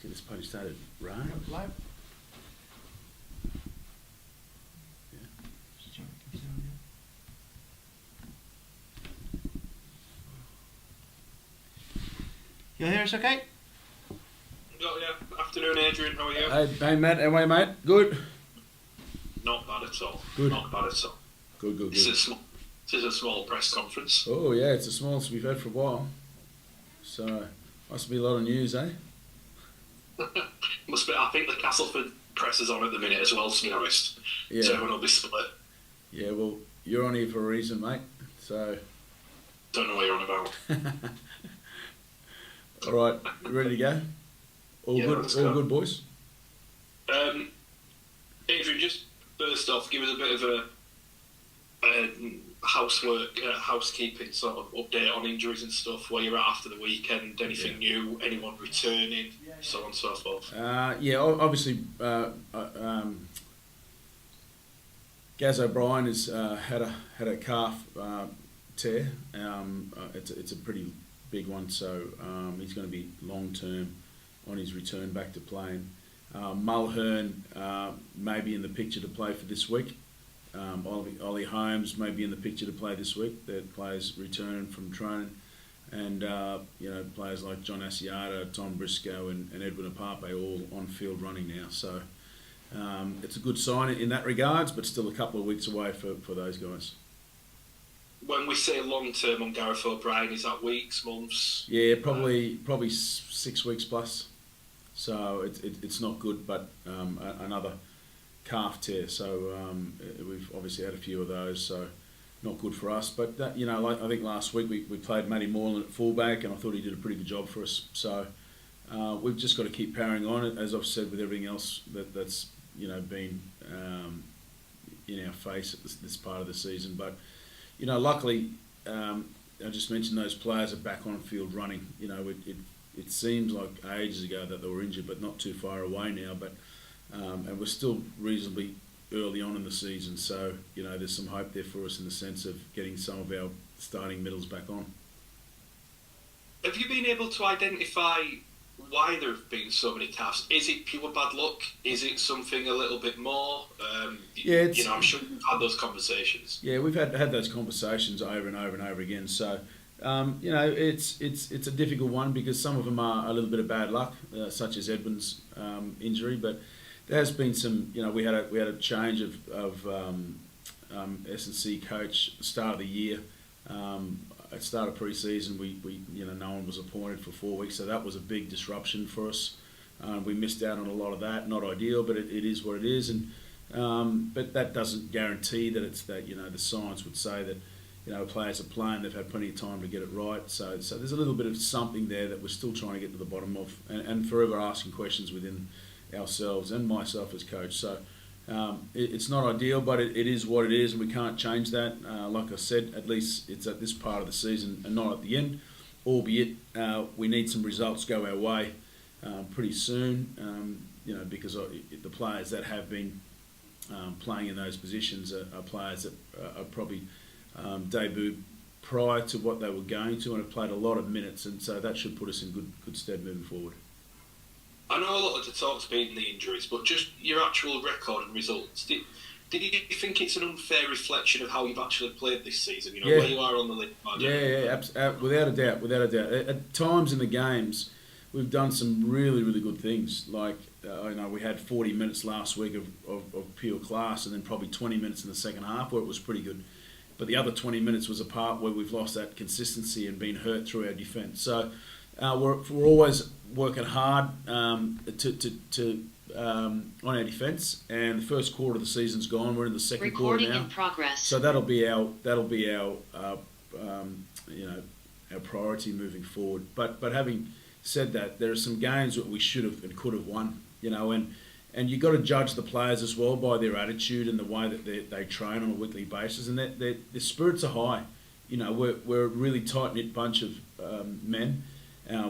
Let's get this party started. Right. Live. You hear us okay? Oh, yeah. Afternoon, Adrian. How are you? Hey Matt, how are you, mate? Good? Not bad at all. Good. Not bad at all. Good. This is a small press conference. Oh, yeah, it's the smallest we've had for a while. So, must be a lot of news, eh? Must be. I think the Castleford press is on at the minute as well, to be honest. Yeah. So everyone will be split. Yeah, well, you're on here for a reason, mate. So... Don't know what you're on about. All right, you ready to go? All Yeah, good, let's all go. good, boys. Adrian, just first off, give us a bit of a housekeeping sort of update on injuries and stuff, where you're at after the weekend, anything new, anyone returning, so on and so forth. Obviously, Gaz O'Brien has had a calf tear. It's a pretty big one, so he's going to be long term on his return back to playing. Mulhern may be in the picture to play for this week. Ollie Holmes may be in the picture to play this week. The players return from training, and players like John Asiata, Tom Briscoe, and Edwin Apape all on field running now. So it's a good sign in that regards, but still a couple of weeks away for those guys. When we say long term on Gareth O'Brien, is that weeks, months? Yeah, probably 6 weeks plus. So it's not good, but another calf tear. So we've obviously had a few of those, so not good for us. But I think last week we played Matty Moreland at fullback, and I thought he did a pretty good job for us. So we've just got to keep powering on. As I've said with everything else that's been in our face at this part of the season. But luckily, I just mentioned those players are back on field running. It seems like ages ago that they were injured, but not too far away now. But and we're still reasonably early on in the season, so there's some hope there for us in the sense of getting some of our starting middles back on. Have you been able to identify why there have been so many calves? Is it pure bad luck? Is it something a little bit more? I'm sure you've had those conversations. Yeah, we've had those conversations over and over and over again. So, it's a difficult one because some of them are a little bit of bad luck, such as Edwin's injury. But there has been some. We had a change of S&C coach start of the year. At start of pre-season, we no one was appointed for 4 weeks, so that was a big disruption for us. We missed out on a lot of that. Not ideal, but it is what it is. And but that doesn't guarantee that it's that. The science would say that players are playing, they've had plenty of time to get it right. So there's a little bit of something there that we're still trying to get to the bottom of, and forever asking questions within ourselves and myself as coach. So. It's not ideal, but it is what it is, and we can't change that. Like I said, at least it's at this part of the season and not at the end, albeit we need some results go our way pretty soon, because the players that have been playing in those positions are players that are probably debuted prior to what they were going to and have played a lot of minutes, and so that should put us in good stead moving forward. I know a lot of the talk's been the injuries, but just your actual record and results. Did you think it's an unfair reflection of how you've actually played this season? Where you are on the league. Without a doubt. At times in the games, we've done some really, really good things. Like we had 40 minutes last week of pure class, and then probably 20 minutes in the second half where it was pretty good. But the other 20 minutes was a part where we've lost that consistency and been hurt through our defence. So we're always working hard on our defence, and the first quarter of the season's gone. We're in the second quarter now. Recording in progress. So that'll be our priority moving forward. But having said that, there are some games that we should have and could have won. And you've got to judge the players as well by their attitude and the way that they train on a weekly basis, and their spirits are high. We're a really tight knit bunch of men.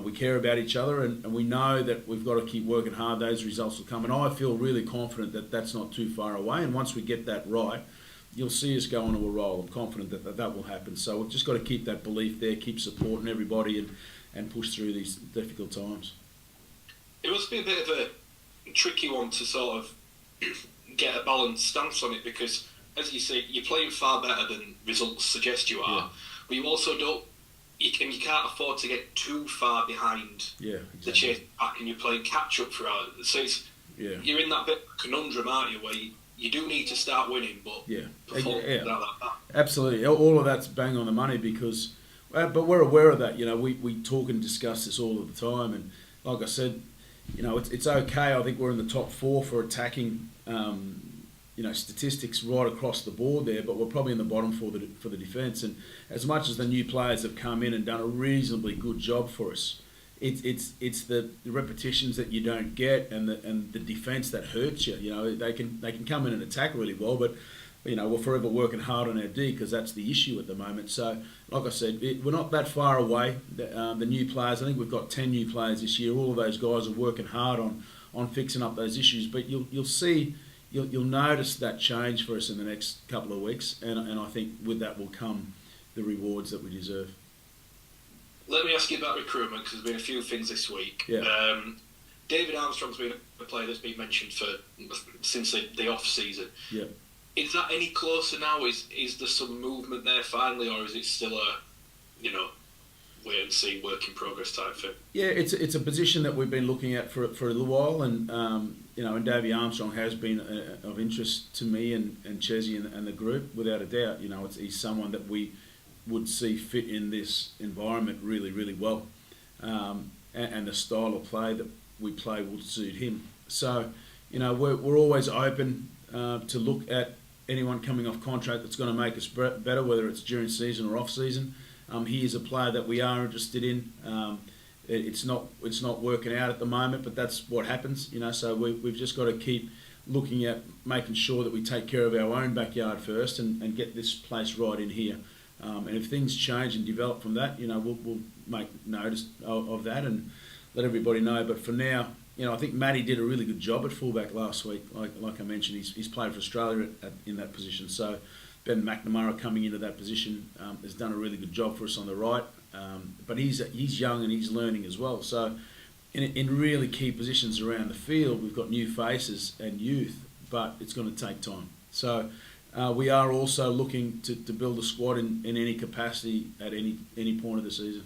We care about each other, and we know that we've got to keep working hard. Those results will come, and I feel really confident that that's not too far away. And once we get that right, you'll see us go on to a roll. I'm confident that will happen. So we've just got to keep that belief there, keep supporting everybody, and push through these difficult times. It must be a bit of a tricky one to sort of get a balanced stance on it because, as you say, you're playing far better than results suggest you are, but you also don't. You can't afford to get too far behind the chase back, and you're playing catch up throughout. So you're in that bit of conundrum, aren't you, where you do need to start winning, but perform without that. Absolutely, all of that's bang on the money because, but we're aware of that. We talk and discuss this all of the time, and like I said, it's okay. I think we're in the top 4 for attacking. Statistics right across the board there, but we're probably in the bottom for the defence. And as much as the new players have come in and done a reasonably good job for us, it's the repetitions that you don't get and the defence that hurts you. They can come in and attack really well, but we're forever working hard on our D because that's the issue at the moment. So, like I said, we're not that far away. The new players, I think we've got 10 new players this year. All of those guys are working hard on fixing up those issues, but you'll see. You'll notice that change for us in the next couple of weeks, and I think with that will come the rewards that we deserve. Let me ask you about recruitment because there's been a few things this week. Yeah. David Armstrong's been a player that's been mentioned since the off season. Yeah. Is that any closer now? Is there some movement there finally, or is it still a wait and see, work in progress type thing? Yeah, it's a position that we've been looking at for a little while, and and Davey Armstrong has been of interest to me and Chesney and the group without a doubt. He's someone that we would see fit in this environment really, really well, and the style of play that we play will suit him. So, we're always open to look at anyone coming off contract that's going to make us better, whether it's during season or off season. He is a player that we are interested in. It's not working out at the moment, but that's what happens, So we've just got to keep looking at making sure that we take care of our own backyard first and get this place right in here. And if things change and develop from that, we'll make notice of that and let everybody know. But for now, I think Matty did a really good job at fullback last week. Like I mentioned, he's played for Australia in that position. So Ben McNamara coming into that position has done a really good job for us on the right. But he's young and he's learning as well. So in really key positions around the field, we've got new faces and youth, but it's going to take time. So we are also looking to build a squad in any capacity at any point of the season.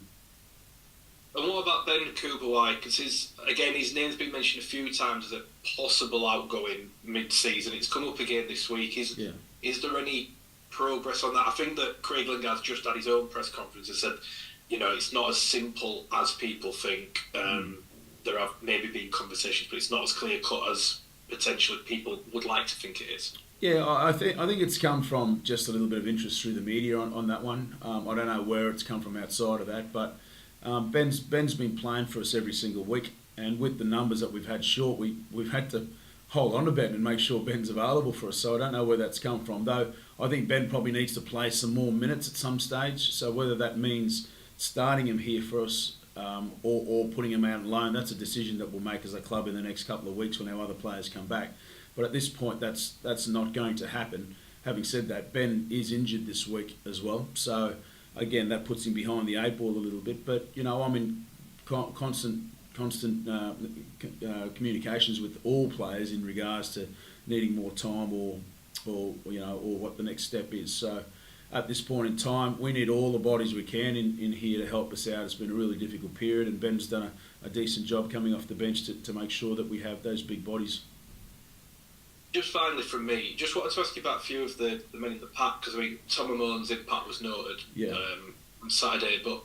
And what about Ben Kubawai? Because his name's been mentioned a few times as a possible outgoing mid-season. It's come up again this week. Is there any progress on that? I think that Craig Lingard's just had his own press conference and said, it's not as simple as people think. There have maybe been conversations, but it's not as clear-cut as potentially people would like to think it is. Yeah, I think it's come from just a little bit of interest through the media on that one. I don't know where it's come from outside of that, but Ben's been playing for us every single week, and with the numbers that we've had short, we've had to hold on to Ben and make sure Ben's available for us. So I don't know where that's come from, though I think Ben probably needs to play some more minutes at some stage. So whether that means starting him here for us or putting him out on loan, that's a decision that we'll make as a club in the next couple of weeks when our other players come back. But at this point, that's not going to happen. Having said that, Ben is injured this week as well. So again, that puts him behind the 8 ball a little bit. But, I'm in constant communications with all players in regards to needing more time or what the next step is. So at this point in time, we need all the bodies we can in here to help us out. It's been a really difficult period, and Ben's done a decent job coming off the bench to make sure that we have those big bodies. Just finally from me, just wanted to ask you about a few of the men in the pack, because Tom Ramone's impact was noted on Saturday, but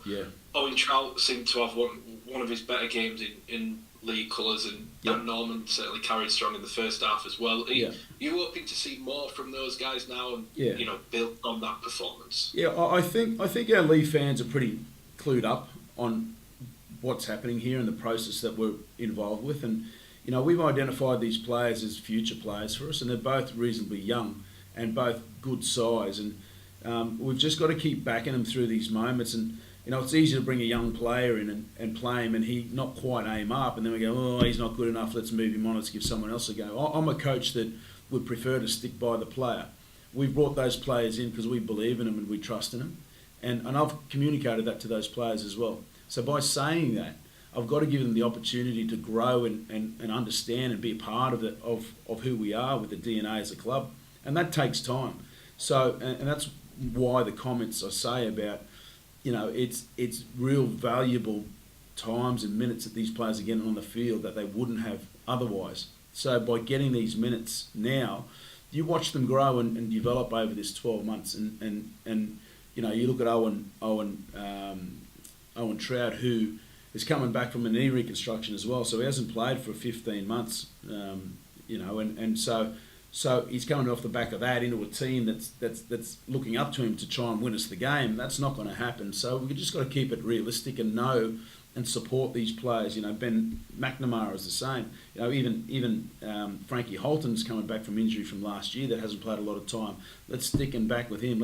Owen Trout seemed to have one of his better games in league colours, and Dan Norman certainly carried strong in the first half as well. Are you hoping to see more from those guys now and build on that performance? Yeah, I think our Leigh fans are pretty clued up on what's happening here and the process that we're involved with, and we've identified these players as future players for us, and they're both reasonably young and both good size, and we've just got to keep backing them through these moments. And it's easy to bring a young player in and play him and he not quite aim up, and then we go, oh, he's not good enough, let's move him on, let's give someone else a go. I'm a coach that would prefer to stick by the player. We've brought those players in because we believe in them and we trust in them, and I've communicated that to those players as well. So by saying that, I've got to give them the opportunity to grow and understand and be a part of who we are with the DNA as a club, and that takes time. So, and that's why the comments I say about, it's real valuable times and minutes that these players are getting on the field that they wouldn't have otherwise. So by getting these minutes now, you watch them grow and develop over this 12 months, and you look at Owen Trout, who is coming back from a knee reconstruction as well, so he hasn't played for 15 months, and so he's coming off the back of that into a team that's looking up to him to try and win us the game. That's not going to happen. So we've just got to keep it realistic and know and support these players. Ben McNamara is the same. Even Frankie Holton's coming back from injury from last year that hasn't played a lot of time. Let's stick him back with him.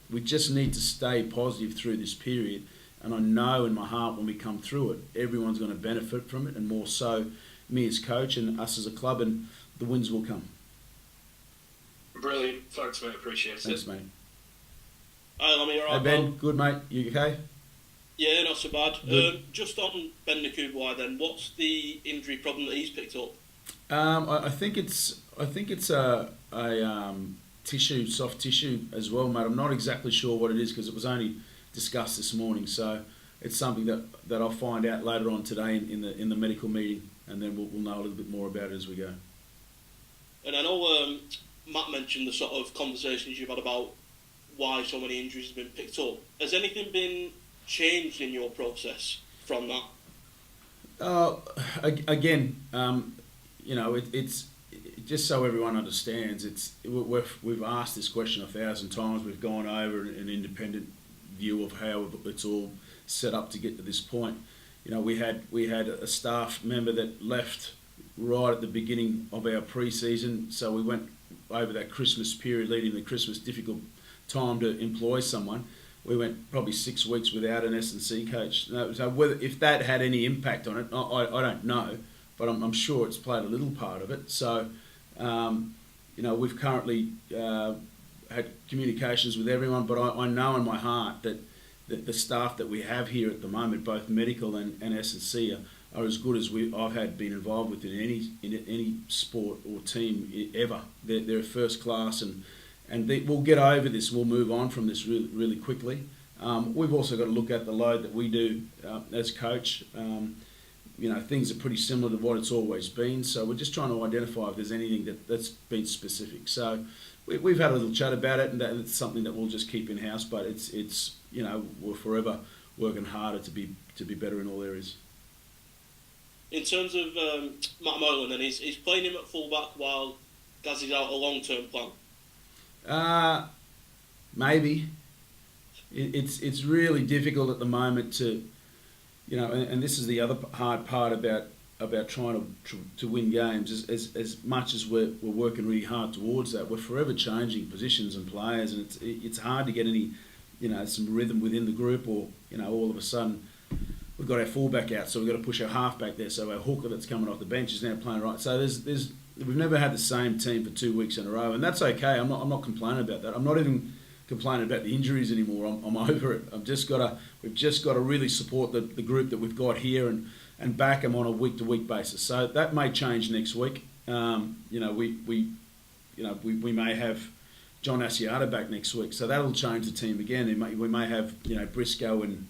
We just need to stay positive through this period. And I know in my heart when we come through it, everyone's going to benefit from it, and more so me as coach and us as a club, and the wins will come. Brilliant. Thanks, mate. Appreciate it. Thanks, mate. Hi, Lammy. You all right, hey, Ben. Bob? Good, mate. You okay? Yeah, not so bad. Just on Ben Nakubuai then, what's the injury problem that he's picked up? I think it's a tissue, soft tissue as well, mate. I'm not exactly sure what it is because it was only discussed this morning. So it's something that I'll find out later on today in the medical meeting, and then we'll know a little bit more about it as we go. And I know Matt mentioned the sort of conversations you've had about why so many injuries have been picked up. Has anything been changed in your process from that? Again, it's just so everyone understands. We've asked this question 1,000 times. We've gone over an independent view of how it's all set up to get to this point. We had a staff member that left right at the beginning of our pre-season, so we went over that Christmas period, leading the Christmas difficult time to employ someone. We went probably 6 weeks without an S&C coach. So if that had any impact on it, I don't know, but I'm sure it's played a little part of it. So, we've currently had communications with everyone, but I know in my heart that the staff that we have here at the moment, both medical and S&C, are as good as I've been involved with in any sport or team ever. They're first class, and we'll get over this. We'll move on from this really, really quickly. We've also got to look at the load that we do as coach. Things are pretty similar to what it's always been. So we're just trying to identify if there's anything that's been specific. So we've had a little chat about it, and it's something that we'll just keep in house. But it's we're forever working harder to be better in all areas. In terms of Matt Moylan, then he's playing him at fullback while Gaz is out a long-term plan. Maybe it's really difficult at the moment to, and this is the other hard part about trying to win games. As much as we're working really hard towards that, we're forever changing positions and players, and it's hard to get any, some rhythm within the group, or all of a sudden we've got our fullback out, so we've got to push our halfback there. So our hooker that's coming off the bench is now playing right. So we've never had the same team for 2 weeks in a row, and that's okay. I'm not complaining about that. I'm not even complaining about the injuries anymore. I'm over it. We've just got to really support the group that we've got here and back them on a week to week basis. So that may change next week. We may have John Asiata back next week, so that'll change the team again. We may have Briscoe and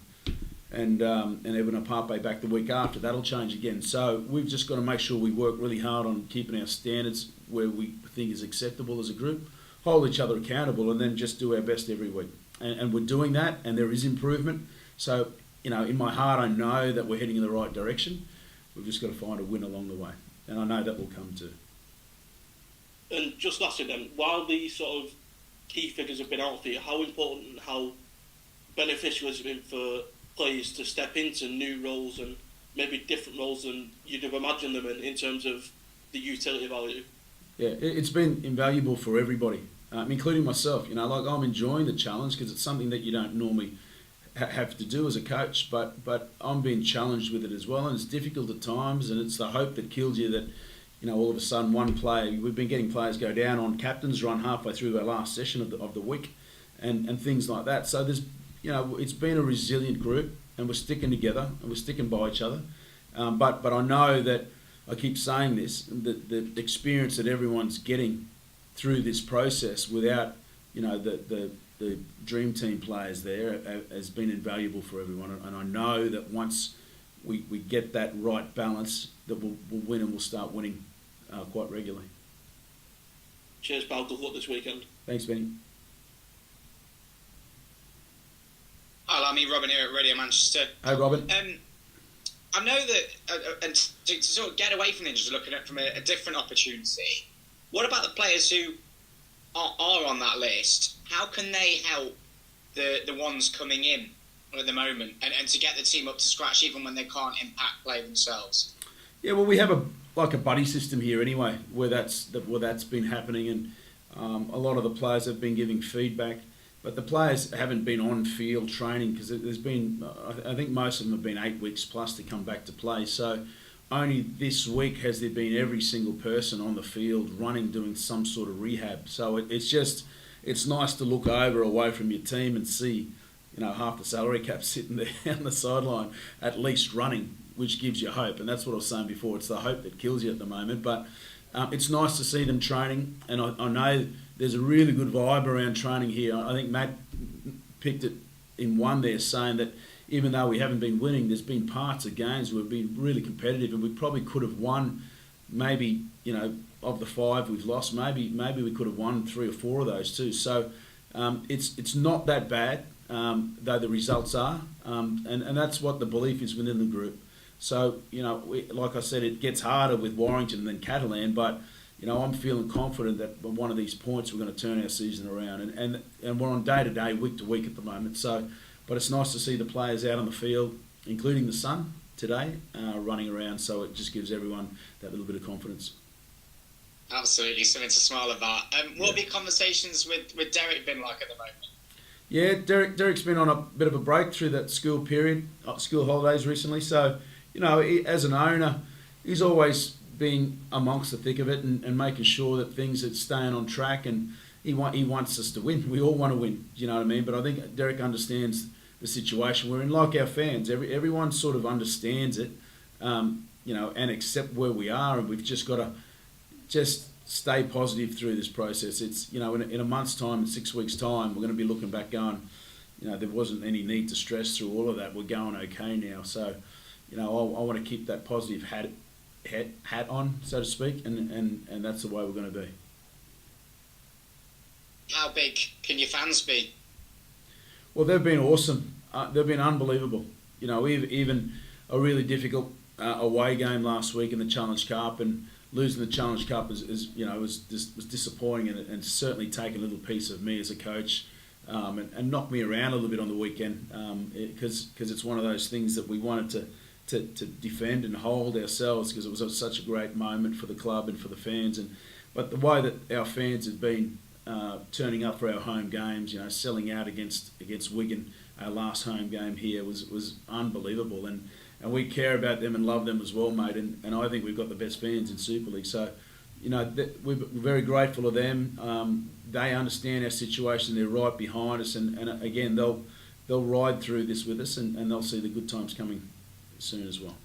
Evan Apape back the week after. That'll change again. So we've just got to make sure we work really hard on keeping our standards where we think is acceptable as a group, hold each other accountable, and then just do our best every week. And we're doing that, and there is improvement. So, in my heart, I know that we're heading in the right direction. We've just got to find a win along the way. And I know that will come too. And just lastly then, while these sort of key figures have been out for you, how important and how beneficial has it been for players to step into new roles and maybe different roles than you'd have imagined them in terms of the utility value? Yeah, it's been invaluable for everybody, including myself. I'm enjoying the challenge because it's something that you don't normally have to do as a coach, but I'm being challenged with it as well, and it's difficult at times, and it's the hope that kills you that, all of a sudden one player, we've been getting players go down on captain's run halfway through our last session of the week and things like that. So there's, it's been a resilient group. and we're sticking together and we're sticking by each other. But I know that I keep saying this, the experience that everyone's getting through this process without, the dream team players there has been invaluable for everyone. And I know that once we get that right balance, that we'll win and we'll start winning quite regularly. Cheers, pal. Good luck this weekend. Thanks, Benny. Hi, Lammy. Robin here at Radio Manchester. Hey, Robin. I know that, and to sort of get away from things, just looking at it from a different opportunity, what about the players who are on that list? How can they help the ones coming in at the moment and to get the team up to scratch even when they can't impact play themselves? Yeah, well, we have a buddy system here anyway, where that's been happening, and a lot of the players have been giving feedback, but the players haven't been on field training because there's been, I think most of them have been 8 weeks plus to come back to play. So only this week has there been every single person on the field running, doing some sort of rehab. So it's nice to look over away from your team and see, half the salary cap sitting there on the sideline, at least running, which gives you hope. And that's what I was saying before. It's the hope that kills you at the moment. But it's nice to see them training. And I know there's a really good vibe around training here. I think Matt picked it in one there, saying that even though we haven't been winning, there's been parts of games where we've been really competitive and we probably could have won maybe, of the 5 we've lost, maybe we could have won 3 or 4 of those too. So it's not that bad, though the results are. And that's what the belief is within the group. So, like I said, it gets harder with Warrington than Catalan, but, I'm feeling confident that by one of these points we're going to turn our season around. And we're on day to day, week to week at the moment. So, but it's nice to see the players out on the field, including the son today, running around. So it just gives everyone that little bit of confidence. Absolutely, something to smile about. What have your conversations with Derek been like at the moment? Yeah, Derek's been on a bit of a break through that school period, school holidays recently. So, as an owner, he's always been amongst the thick of it and making sure that things are staying on track, and he wants us to win. We all want to win, you know what I mean? But I think Derek understands the situation we're in, like our fans. Everyone sort of understands it, and accept where we are, and we've just got to just stay positive through this process. It's, in a month's time, in 6 weeks' time, we're going to be looking back going, there wasn't any need to stress through all of that. We're going okay now. So, I want to keep that positive hat on, so to speak, and that's the way we're going to be. How big can your fans be? Well, they've been awesome. They've been unbelievable. Even a really difficult away game last week in the Challenge Cup, and losing the Challenge Cup was disappointing, and certainly taken a little piece of me as a coach, and knocked me around a little bit on the weekend, because it's one of those things that we wanted to defend and hold ourselves, because it was such a great moment for the club and for the fans. But the way that our fans have been turning up for our home games, selling out against Wigan, our last home game here, was unbelievable. And we care about them and love them as well, mate. And I think we've got the best fans in Super League. So, we're very grateful of them. They understand our situation. They're right behind us. And again, they'll ride through this with us, and they'll see the good times coming soon as well.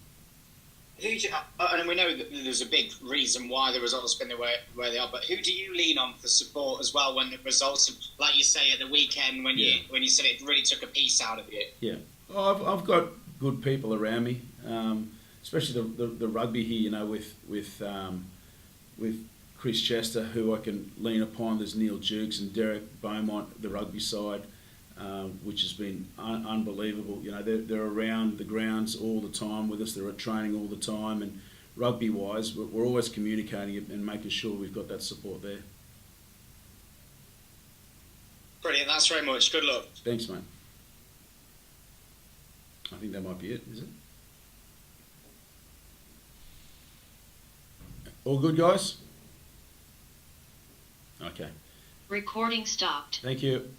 And we know that there's a big reason why the results have been the way they are, but who do you lean on for support as well when the results, like you say at the weekend when you said it really took a piece out of you? Yeah, I've got good people around me, especially the rugby here. With Chris Chester, who I can lean upon. There's Neil Jukes and Derek Beaumont, the rugby side, which has been unbelievable. They're around the grounds all the time with us. They're at training all the time, and rugby-wise, we're always communicating and making sure we've got that support there. Brilliant. Thanks very much. Good luck. Thanks, mate. I think that might be it, is it? All good, guys? Okay. Recording stopped. Thank you.